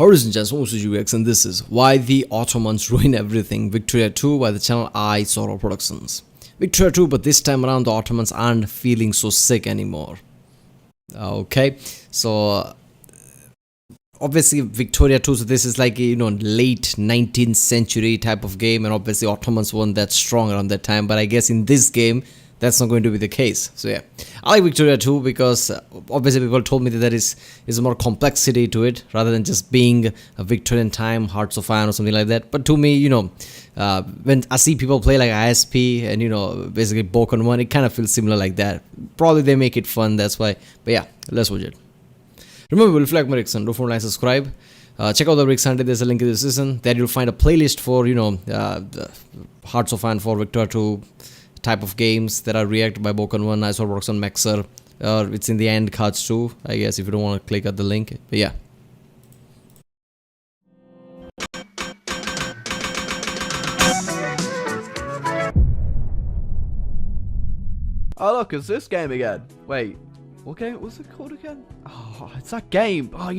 Horizon Just UX, and this is Why the Ottomans Ruin Everything, Victoria 2 by the channel iSorrowproductions. Victoria 2, but this time around the Ottomans aren't feeling so sick anymore. Okay, so obviously Victoria 2, so this is like a, late 19th century type of game, and obviously Ottomans weren't that strong around that time, but I guess in this game that's not going to be the case. So yeah, I like Victoria 2 because obviously people told me that there is more complexity to it rather than just being a Victorian time Hearts of Iron or something like that. But to me, when I see people play like ISP and basically Boken 1, it kind of feels similar like that. Probably they make it fun, that's why. But yeah, let's watch it. Remember, if you like my Rickson, don't forget to subscribe. Check out the Rick Sunday, there's a link in the description. There you'll find a playlist for Hearts of Iron for Victoria 2 type of games that are reacted by Boken 1, iSorrowproductions, Maxer. It's in the end cards too, I guess, if you don't want to click at the link. But yeah. Oh look, it's this game again. Wait, what game was it called again? Oh, it's that game. Oh,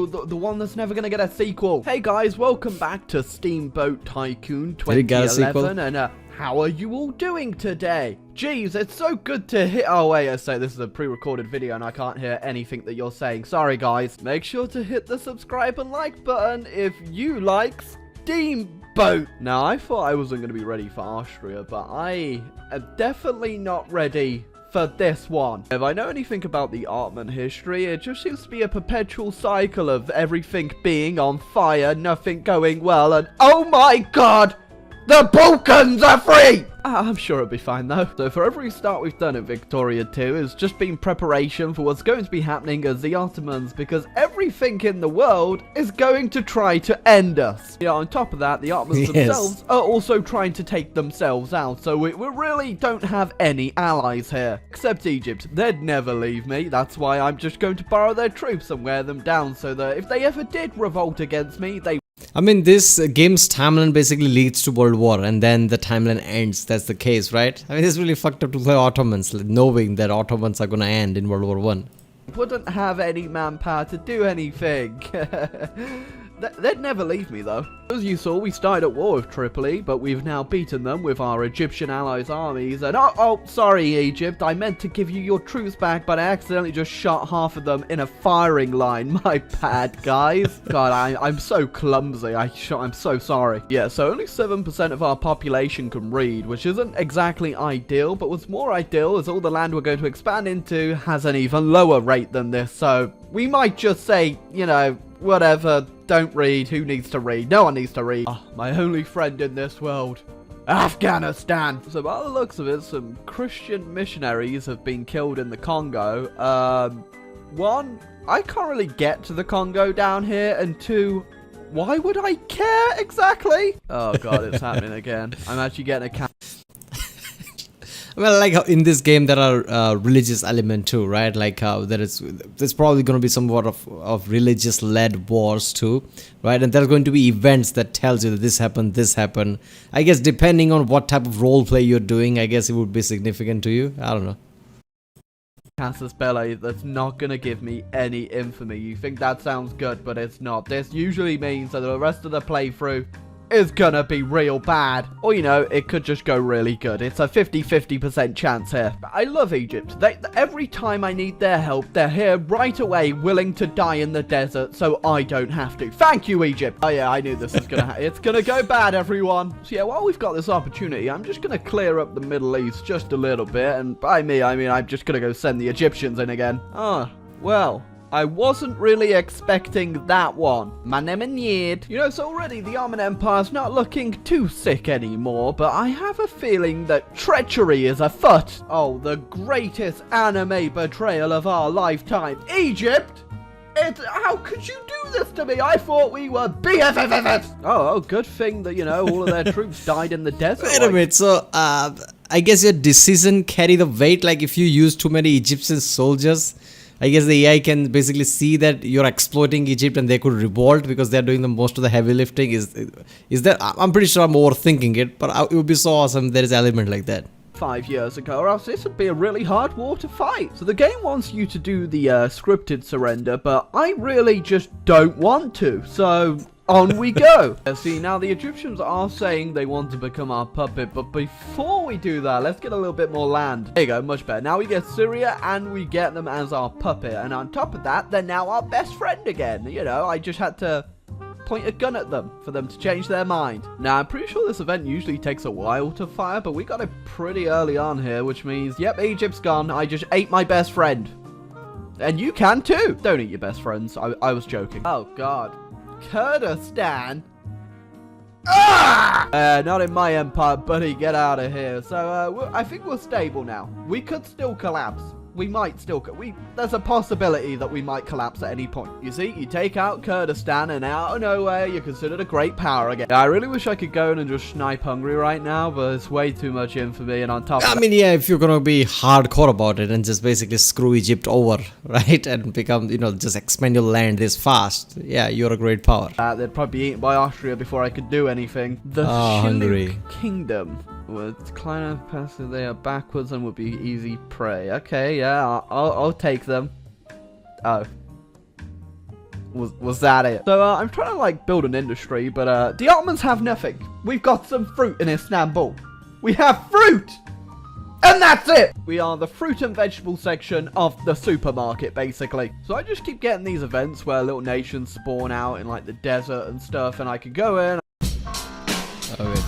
the one that's never gonna get a sequel. Hey guys, welcome back to Steamboat Tycoon 2011, and how are you all doing today? Jeez, it's so good to hit. Oh wait, I say this is a pre-recorded video and I can't hear anything that you're saying. Sorry guys. Make sure to hit the subscribe and like button if you like Steamboat. Now, I thought I wasn't going to be ready for Austria, but I am definitely not ready for this one. If I know anything about the Ottoman history, it just seems to be a perpetual cycle of everything being on fire, nothing going well, and oh my god, the Balkans are free! I'm sure it'll be fine though. So for every start we've done in Victoria 2 has just been preparation for what's going to be happening as the Ottomans, because everything in the world is going to try to end us. On top of that, the Ottomans themselves are also trying to take themselves out, so we really don't have any allies here. Except Egypt. They'd never leave me. That's why I'm just going to borrow their troops and wear them down so that if they ever did revolt against me, they... I mean, this game's timeline basically leads to World War, and then the timeline ends. That's the case, right? I mean, it's really fucked up to play Ottomans, knowing that Ottomans are gonna end in World War 1. Wouldn't have any manpower to do anything. They'd never leave me though. As you saw, we started at war with Tripoli, but we've now beaten them with our Egyptian allies' armies, and oh, sorry Egypt, I meant to give you your troops back, but I accidentally just shot half of them in a firing line. My bad, guys. God, I'm so clumsy. I'm so sorry. Yeah, so only 7% of our population can read, which isn't exactly ideal, but what's more ideal is all the land we're going to expand into has an even lower rate than this, so we might just say, whatever, don't read, who needs to read? No one needs to read. Oh, my only friend in this world, Afghanistan. So by the looks of it, some Christian missionaries have been killed in the Congo. One, I can't really get to the Congo down here, and two, why would I care exactly? Oh god, it's happening again. I'm actually getting a Well, like how in this game there are religious element too, right? Like how there's probably going to be somewhat of religious-led wars too, right? And there's going to be events that tells you that this happened. I guess depending on what type of role play you're doing, I guess it would be significant to you. I don't know. Casus Belli, that's not going to give me any infamy. You think that sounds good, but it's not. This usually means that the rest of the playthrough is gonna be real bad. Or, it could just go really good. It's a 50-50% chance here. I love Egypt. Every time I need their help, they're here right away, willing to die in the desert, so I don't have to. Thank you, Egypt. Oh yeah, I knew this was gonna it's gonna go bad, everyone. So yeah, while we've got this opportunity, I'm just gonna clear up the Middle East just a little bit, and by me, I mean I'm just gonna go send the Egyptians in again. Well, I wasn't really expecting that one. So already the Ottoman Empire's not looking too sick anymore, but I have a feeling that treachery is afoot. Oh, the greatest anime betrayal of our lifetime. Egypt? How could you do this to me? I thought we were BFFFs. Oh, good thing that, all of their troops died in the desert. Wait a minute, so, I guess your decision carry the weight, like if you use too many Egyptian soldiers, I guess the AI can basically see that you're exploiting Egypt and they could revolt because they're doing the most of the heavy lifting. Is that? I'm pretty sure I'm overthinking it, but it would be so awesome if there is an element like that. 5 years ago, or else this would be a really hard war to fight. So the game wants you to do the scripted surrender, but I really just don't want to. So on we go. See, now the Egyptians are saying they want to become our puppet, but before we do that, let's get a little bit more land. There you go, much better. Now we get Syria and we get them as our puppet, and on top of that, they're now our best friend again. You know, I just had to point a gun at them for them to change their mind. Now, I'm pretty sure this event usually takes a while to fire, but we got it pretty early on here, which means, yep, Egypt's gone. I just ate my best friend. And you can too. Don't eat your best friends. I was joking. Oh, God. Kurdistan? Ah! Not in my empire, buddy. Get out of here. So, I think we're stable now. We could still collapse. We might still... There's a possibility that we might collapse at any point. You see, you take out Kurdistan and out of nowhere, you're considered a great power again. I really wish I could go in and just snipe Hungary right now, but it's way too much in for me, and on top of that... I mean, yeah, if you're gonna be hardcore about it and just basically screw Egypt over, right? And become, you know, just expand your land this fast. Yeah, you're a great power. They'd probably be eaten by Austria before I could do anything. The Hungary Kingdom would climb up past they are backwards and would be easy prey. Okay, yeah, I'll take them. Oh. Was that it? So, I'm trying to, like, build an industry, but, the Ottomans have nothing. We've got some fruit in Istanbul. We have fruit! And that's it! We are the fruit and vegetable section of the supermarket, basically. So I just keep getting these events where little nations spawn out in, like, the desert and stuff, and I can go in... Oh, wait a minute.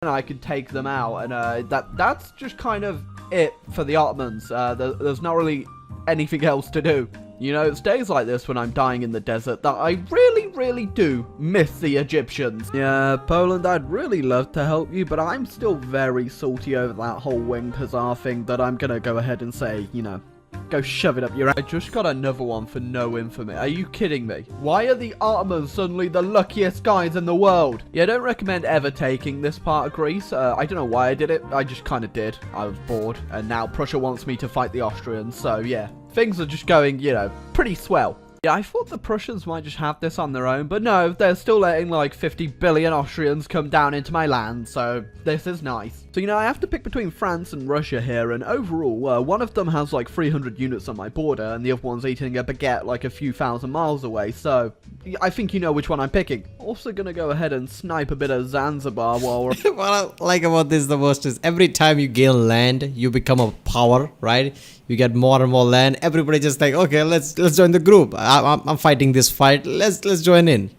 And I could take them out, and that's just kind of it for the Ottomans. There's not really anything else to do. You know, it's days like this when I'm dying in the desert that I really, really do miss the Egyptians. Yeah, Poland, I'd really love to help you, but I'm still very salty over that whole winged hussar thing that I'm gonna go ahead and say, you know, go shove it up your ass. I just got another one for no infamy. Are you kidding me? Why are the Ottomans suddenly the luckiest guys in the world? Yeah, I don't recommend ever taking this part of Greece. I don't know why I did it. I just kind of did. I was bored. And now Prussia wants me to fight the Austrians. So, yeah. Things are just going, you know, pretty swell. Yeah, I thought the Prussians might just have this on their own, but no, they're still letting like 50 billion Austrians come down into my land, so this is nice. So, you know, I have to pick between France and Russia here, and overall, one of them has like 300 units on my border, and the other one's eating a baguette like a few thousand miles away, so I think you know which one I'm picking. Also gonna go ahead and snipe a bit of Zanzibar while we're... What I like about this the most is every time you gain land, you become a power, right? You get more and more land. Everybody just like, okay, let's join the group. I'm fighting this fight. Let's join in.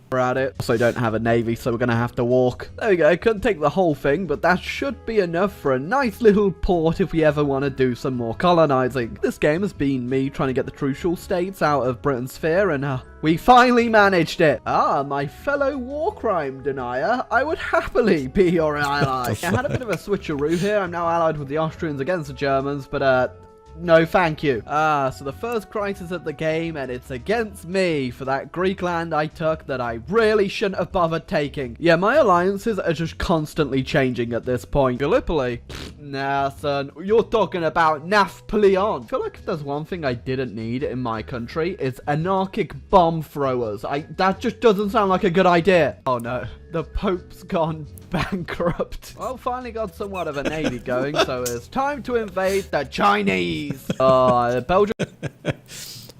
We're at it. Also don't have a navy, so we're gonna have to walk. There we go. I couldn't take the whole thing, but that should be enough for a nice little port if we ever want to do some more colonizing. This game has been me trying to get the crucial states out of Britain's sphere, and we finally managed it. Ah, my fellow war crime denier, I would happily be your ally. I had a bit of a switcheroo here. I'm now allied with the Austrians against the Germans, but no thank you. So the first crisis of the game, and it's against me for that Greek land I took that I really shouldn't have bothered taking. Yeah, my alliances are just constantly changing at this point. Gallipoli? Nah, son, you're talking about Napoleon. I feel like if there's one thing I didn't need in my country, it's anarchic bomb throwers. That just doesn't sound like a good idea. Oh no, the Pope's gone bankrupt. Well, finally got somewhat of a navy going, so it's time to invade the Chinese. Belgium.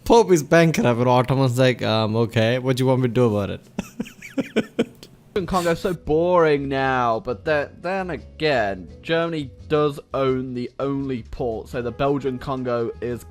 Pope is bankrupt, and Ottoman's like, okay, what do you want me to do about it? Congo's so boring now, but then again, Germany does own the only port, so the Belgian Congo is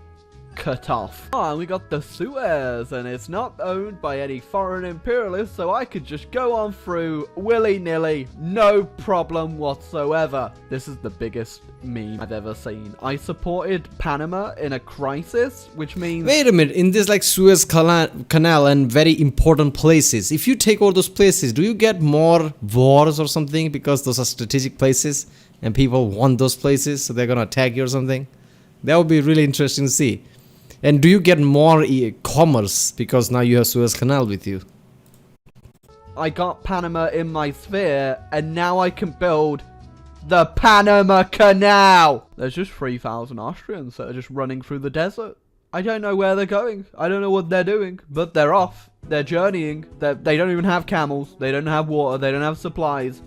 cut off. And we got the Suez, and it's not owned by any foreign imperialists, so I could just go on through willy-nilly, no problem whatsoever. This is the biggest meme I've ever seen. I supported Panama in a crisis, which means... Wait a minute, in this like Suez Canal and very important places, if you take all those places, do you get more wars or something because those are strategic places and people want those places, so they're gonna attack you or something? That would be really interesting to see. And do you get more commerce because now you have Suez Canal with you? I got Panama in my sphere, and now I can build the Panama Canal. There's just 3,000 Austrians that are just running through the desert. I don't know where they're going. I don't know what they're doing, but they're off. They're journeying. They don't even have camels. They don't have water. They don't have supplies.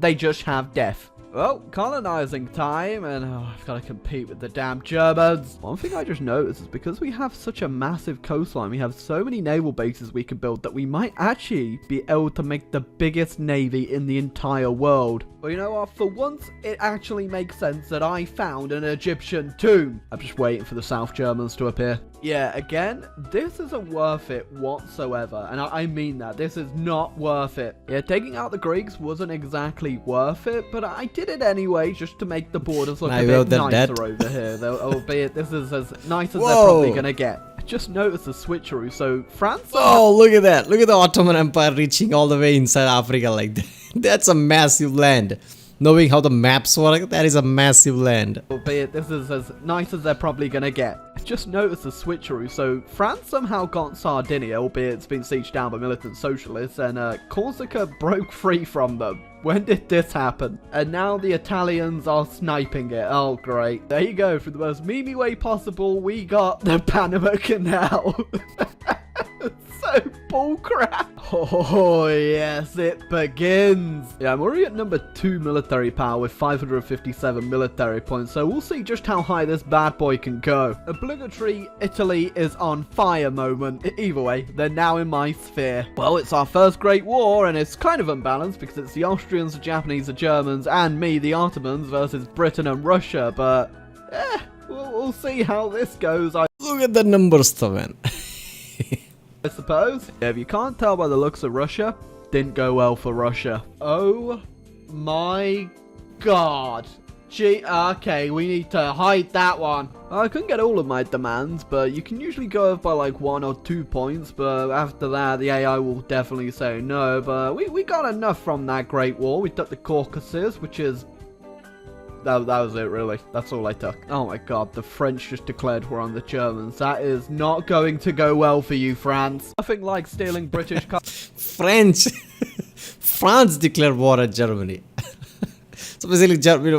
they just have death. Well, colonizing time, and I've got to compete with the damn Germans. One thing I just noticed is because we have such a massive coastline, we have so many naval bases we can build that we might actually be able to make the biggest navy in the entire world. Well, you know what? For once, it actually makes sense that I found an Egyptian tomb. I'm just waiting for the South Germans to appear. Yeah, again, this isn't worth it whatsoever. And I mean that. This is not worth it. Yeah, taking out the Greeks wasn't exactly worth it, but I did it anyway just to make the borders look a bit nicer over here. Though, albeit this is as nice as they're probably going to get. I just noticed the switcheroo. So France... Oh, look at that. Look at the Ottoman Empire reaching all the way inside Africa like that. That's a massive land. Knowing how the maps work, that is a massive land. Albeit this is as nice as they're probably going to get. I just noticed the switcheroo. So France somehow got Sardinia, albeit it's been sieged down by militant socialists, and Corsica broke free from them. When did this happen? And now the Italians are sniping it. Oh, great. There you go. Through the most memey way possible, we got the Panama Canal. So bullcrap. Oh, yes, it begins. Yeah, I'm already at number 2 military power with 557 military points, so we'll see just how high this bad boy can go. Obligatory Italy is on fire moment. Either way, they're now in my sphere. Well, it's our first Great War, and it's kind of unbalanced because it's the Austrians, the Japanese, the Germans, and me, the Ottomans, versus Britain and Russia, but we'll see how this goes. Look at the numbers, though, man. I suppose. Yeah, if you can't tell by the looks of Russia, didn't go well for Russia. Oh my god. Gee, okay, we need to hide that one. I couldn't get all of my demands, but you can usually go up by like 1 or 2 points, but after that, the AI will definitely say no, but we got enough from that Great War. We took the Caucasus, which is... That was it, really. That's all I took. Oh my god, the French just declared war on the Germans. That is not going to go well for you, France. Nothing like stealing British... French. France declared war on Germany. So basically, Germany,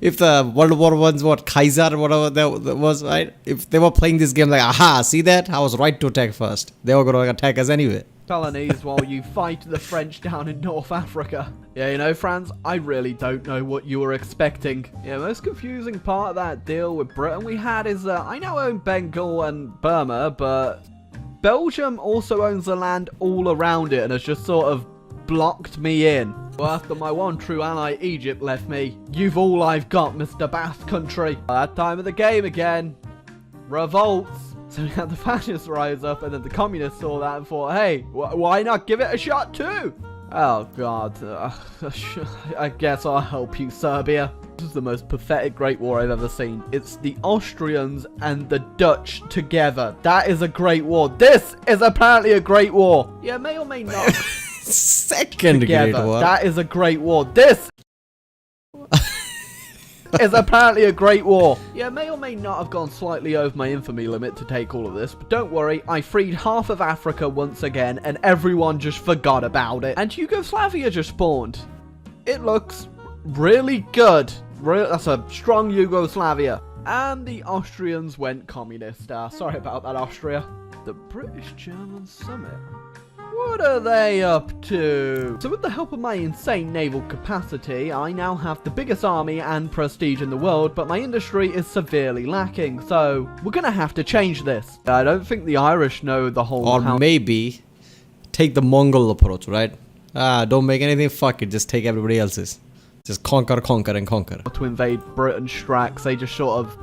if the World War I's what Kaiser or whatever that was, right? If they were playing this game like, aha, see that? I was right to attack first. They were going to attack us anyway. Colonies while you fight the French down in North Africa. Yeah, you know, France, I really don't know what you were expecting. Yeah, most confusing part of that deal with Britain we had is I now own Bengal and Burma, but Belgium also owns the land all around it and has just sort of blocked me in. Well, after my one true ally Egypt left me, you've all I've got, Mr. Basque Country. At that time of the game again, revolts. So we had the fascists rise up, and then the communists saw that and thought, hey, why not give it a shot too? Oh god, I guess I'll help you, Serbia. This is the most pathetic Great War I've ever seen. It's the Austrians and the Dutch together. That is a great war. This is apparently a great war. Yeah, may or may not. Second together. Great war. That is a great war. This is apparently a great war. Yeah, may or may not have gone slightly over my infamy limit to take all of this, but don't worry, I freed half of Africa once again, and everyone just forgot about it. And Yugoslavia just spawned. It looks really good. That's a strong Yugoslavia. And the Austrians went communist. Sorry about that, Austria. The British-German Summit. What are they up to? So with the help of my insane naval capacity, I now have the biggest army and prestige in the world, but my industry is severely lacking, so we're gonna have to change this. I don't think the Irish know the whole... Or maybe take the Mongol approach, right? Don't make anything, fuck it, just take everybody else's. Just conquer, conquer, and conquer. To invade Britain Strax, they just sort of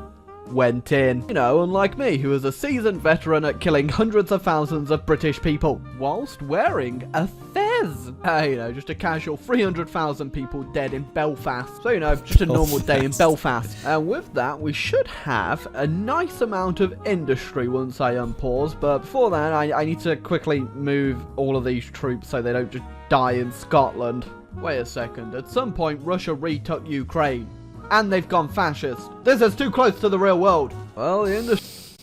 went in. You know, unlike me, who is a seasoned veteran at killing hundreds of thousands of British people, whilst wearing a fez. You know, just a casual 300,000 people dead in Belfast. So, you know, just a normal day in Belfast. And with that, we should have a nice amount of industry once I unpause. But before that, I need to quickly move all of these troops so they don't just die in Scotland. Wait a second, at some point Russia retook Ukraine. And they've gone fascist. This is too close to the real world. Well, the industry...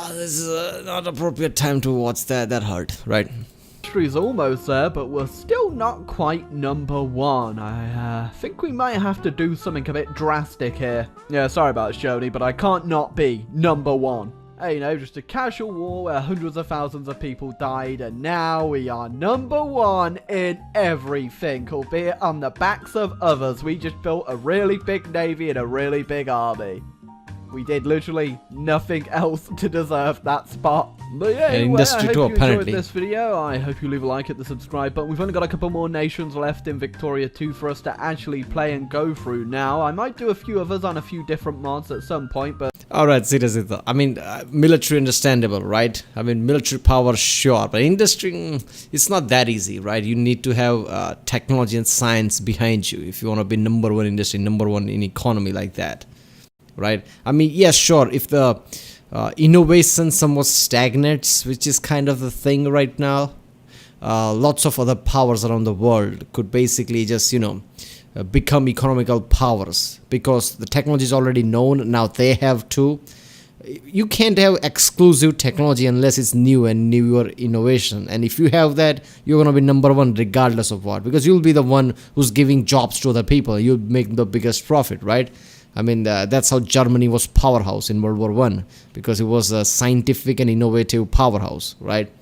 this is not appropriate time to watch that hurt, right? Industry's almost there, but we're still not quite number 1. I think we might have to do something a bit drastic here. Yeah, sorry about it, Joni, but I can't not be number 1. You know, just a casual war where hundreds of thousands of people died, and now we are number one in everything, albeit on the backs of others. We just built a really big navy and a really big army. We did literally nothing else to deserve that spot. But yeah, anyway, I hope you enjoyed this video. I hope you leave a like, hit the subscribe button. We've only got a couple more nations left in Victoria 2 for us to actually play and go through now. I might do a few others on a few different mods at some point, but... Alright, seriously though. I mean, military understandable, right? I mean, military power, sure. But industry, it's not that easy, right? You need to have technology and science behind you if you want to be number one industry, number one in economy like that. Right? I mean, yes, sure, if the innovation somewhat stagnates, which is kind of the thing right now, lots of other powers around the world could basically just, you know, become economical powers because the technology is already known. Now they have to. You can't have exclusive technology unless it's new and newer innovation. And if you have that, you're going to be number one regardless of what, because you'll be the one who's giving jobs to other people. You'll make the biggest profit, right? I mean, that's how Germany was powerhouse in World War I, because it was a scientific and innovative powerhouse, right?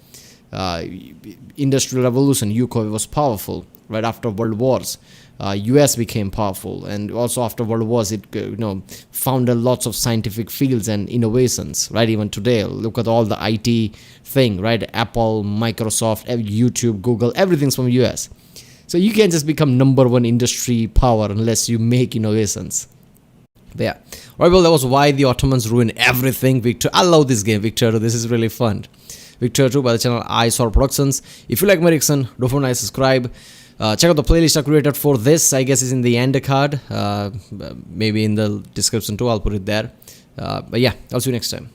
Industrial Revolution, UK was powerful right after World Wars. US became powerful, and also after World Wars, it founded lots of scientific fields and innovations, right? Even today, look at all the IT thing, right? Apple, Microsoft, YouTube, Google, everything's from US. So you can't just become number one industry power unless you make innovations. But yeah, right, well, that was why the Ottomans ruined everything. I love this game, Victoria 2. This is really fun. Victoria 2 by the channel iSorrowproductions. If you like my reaction, don't forget to subscribe. Check out the playlist I created for this. I guess it's in the end card. Maybe in the description too, I'll put it there. But yeah, I'll see you next time.